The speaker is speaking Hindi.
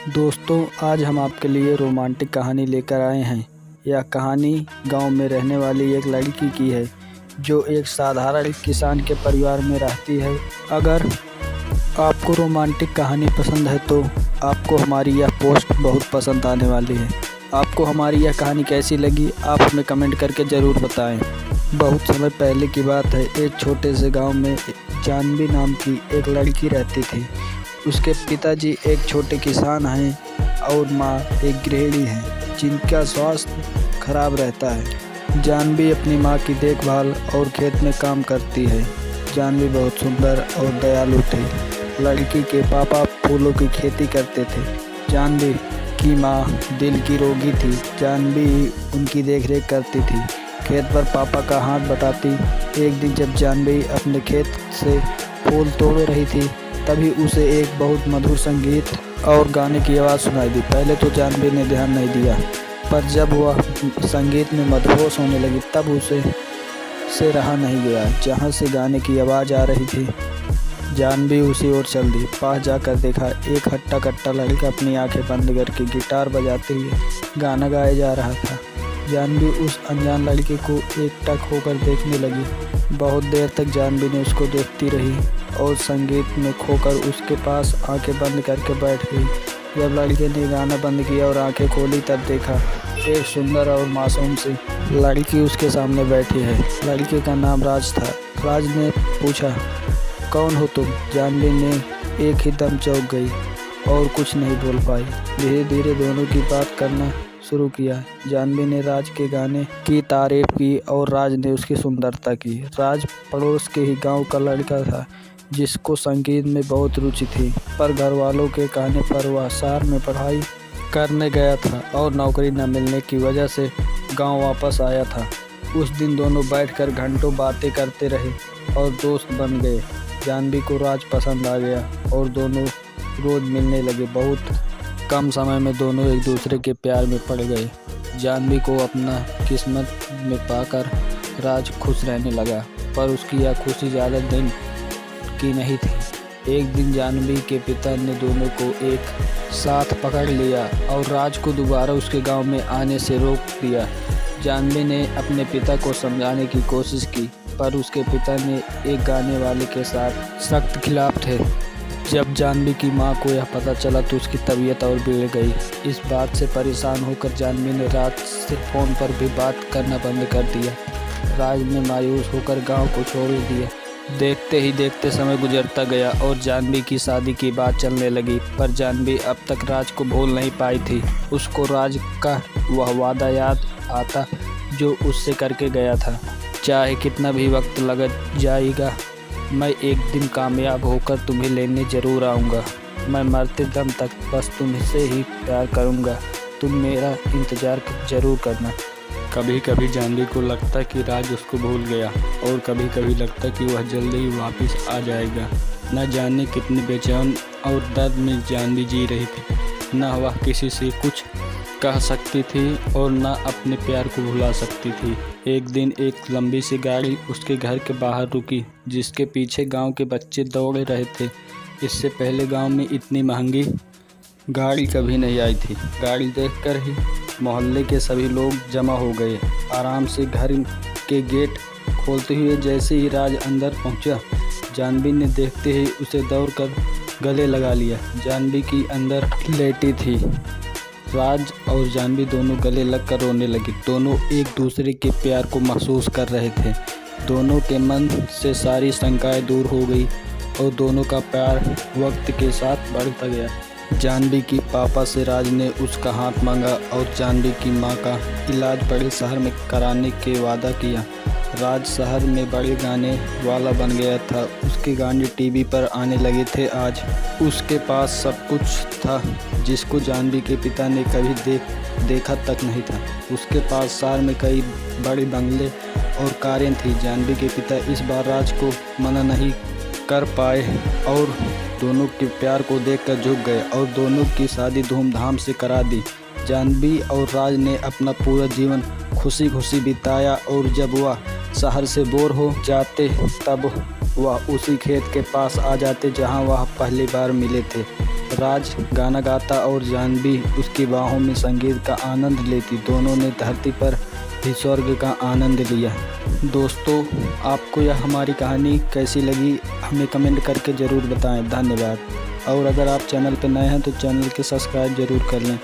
दोस्तों, आज हम आपके लिए रोमांटिक कहानी लेकर आए हैं। यह कहानी गांव में रहने वाली एक लड़की की है जो एक साधारण किसान के परिवार में रहती है। अगर आपको रोमांटिक कहानी पसंद है तो आपको हमारी यह पोस्ट बहुत पसंद आने वाली है। आपको हमारी यह कहानी कैसी लगी आप हमें कमेंट करके ज़रूर बताएं। बहुत समय पहले की बात है, एक छोटे से गांव में जानवी नाम की एक लड़की रहती थी। उसके पिताजी एक छोटे किसान हैं और माँ एक गृहिणी है जिनका स्वास्थ्य खराब रहता है। जानवी अपनी माँ की देखभाल और खेत में काम करती है। जानवी बहुत सुंदर और दयालु थी। लड़की के पापा फूलों की खेती करते थे। जानवी की माँ दिल की रोगी थी। जानवी उनकी देखरेख करती थी। खेत पर पापा का हाथ बटाती। एक दिन जब जानवी अपने खेत से फूल तोड़ रही थी तभी उसे एक बहुत मधुर संगीत और गाने की आवाज़ सुनाई दी। पहले तो जानवी ने ध्यान नहीं दिया, पर जब वह संगीत में मदहोश होने लगी तब उसे रहा नहीं गया। जहाँ से गाने की आवाज़ आ रही थी जानवी उसी ओर चल दी। पास जाकर देखा एक हट्टा कट्टा लड़का अपनी आंखें बंद करके गिटार बजाते हुए गाना गाया जा रहा था। जानवी उस अनजान लड़के को एकटक होकर देखने लगी। बहुत देर तक जानवी ने उसको देखती रही और संगीत में खोकर उसके पास आंखें बंद करके बैठ गई। जब लड़के ने गाना बंद किया और आंखें खोली तब देखा एक सुंदर और मासूम सी लड़की उसके सामने बैठी है। लड़के का नाम राज था। राज ने पूछा, कौन हो तुम? जानवी ने एक ही दम चौंक गई और कुछ नहीं बोल पाई। धीरे धीरे दोनों की बात करना शुरू किया। जानवी ने राज के गाने की तारीफ की और राज ने उसकी सुंदरता की। राज पड़ोस के ही गांव का लड़का था जिसको संगीत में बहुत रुचि थी, पर घर वालों के कहने पर वह शहर में पढ़ाई करने गया था और नौकरी न मिलने की वजह से गांव वापस आया था। उस दिन दोनों बैठकर घंटों बातें करते रहे और दोस्त बन गए। जानवी को राज पसंद आ गया और दोनों रोज मिलने लगे। बहुत कम समय में दोनों एक दूसरे के प्यार में पड़ गए। जानवी को अपना किस्मत में पाकर राज खुश रहने लगा, पर उसकी यह खुशी ज़्यादा दिन की नहीं थी। एक दिन जानवी के पिता ने दोनों को एक साथ पकड़ लिया और राज को दोबारा उसके गांव में आने से रोक दिया। जानवी ने अपने पिता को समझाने की कोशिश की, पर उसके पिता ने एक गाने वाले के साथ सख्त खिलाफ थे। जब जानवी की मां को यह पता चला तो उसकी तबीयत और बिगड़ गई। इस बात से परेशान होकर जानवी ने राज से फ़ोन पर भी बात करना बंद कर दिया। राज ने मायूस होकर गांव को छोड़ दिया। देखते ही देखते समय गुजरता गया और जानवी की शादी की बात चलने लगी, पर जानवी अब तक राज को भूल नहीं पाई थी। उसको राज का वह वादा याद आता जो उससे करके गया था, चाहे कितना भी वक्त लग जाएगा, मैं एक दिन कामयाब होकर तुम्हें लेने ज़रूर आऊँगा। मैं मरते दम तक बस तुमसे ही प्यार करूँगा। तुम मेरा इंतज़ार ज़रूर करना। कभी कभी जानवी को लगता कि राज उसको भूल गया और कभी कभी लगता कि वह जल्दी ही वापस आ जाएगा। न जाने कितने बेचैन और दर्द में जानवी जी रही थी। न वह किसी से कुछ कह सकती थी और न अपने प्यार को भुला सकती थी। एक दिन एक लंबी सी गाड़ी उसके घर के बाहर रुकी जिसके पीछे गांव के बच्चे दौड़ रहे थे। इससे पहले गांव में इतनी महंगी गाड़ी कभी नहीं आई थी। गाड़ी देखकर ही मोहल्ले के सभी लोग जमा हो गए। आराम से घर के गेट खोलते हुए जैसे ही राज अंदर पहुंचा, जानवी ने देखते ही उसे दौड़कर गले लगा लिया। जानवी की अंदर लेटी थी। राज और जानवी दोनों गले लगकर रोने लगे। दोनों एक दूसरे के प्यार को महसूस कर रहे थे। दोनों के मन से सारी शंकाएं दूर हो गई और दोनों का प्यार वक्त के साथ बढ़ता गया। जानवी की पापा से राज ने उसका हाथ मांगा और जानवी की मां का इलाज बड़े शहर में कराने के वादा किया। राज शहर में बड़े गाने वाला बन गया था। उसके गाने टीवी पर आने लगे थे। आज उसके पास सब कुछ था जिसको जानवी के पिता ने कभी देखा तक नहीं था। उसके पास शहर में कई बड़े बंगले और कारें थी। जानवी के पिता इस बार राज को मना नहीं कर पाए और दोनों के प्यार को देखकर झुक गए और दोनों की शादी धूमधाम से करा दी। जानवी और राज ने अपना पूरा जीवन खुशी खुशी बिताया और जब वह शहर से बोर हो जाते तब वह उसी खेत के पास आ जाते जहां वह पहली बार मिले थे। राज गाना गाता और जानवी उसकी बाहों में संगीत का आनंद लेती। दोनों ने धरती पर भी स्वर्ग का आनंद लिया। दोस्तों, आपको यह हमारी कहानी कैसी लगी हमें कमेंट करके ज़रूर बताएं। धन्यवाद। और अगर आप चैनल पर नए हैं तो चैनल के सब्सक्राइब ज़रूर कर लें।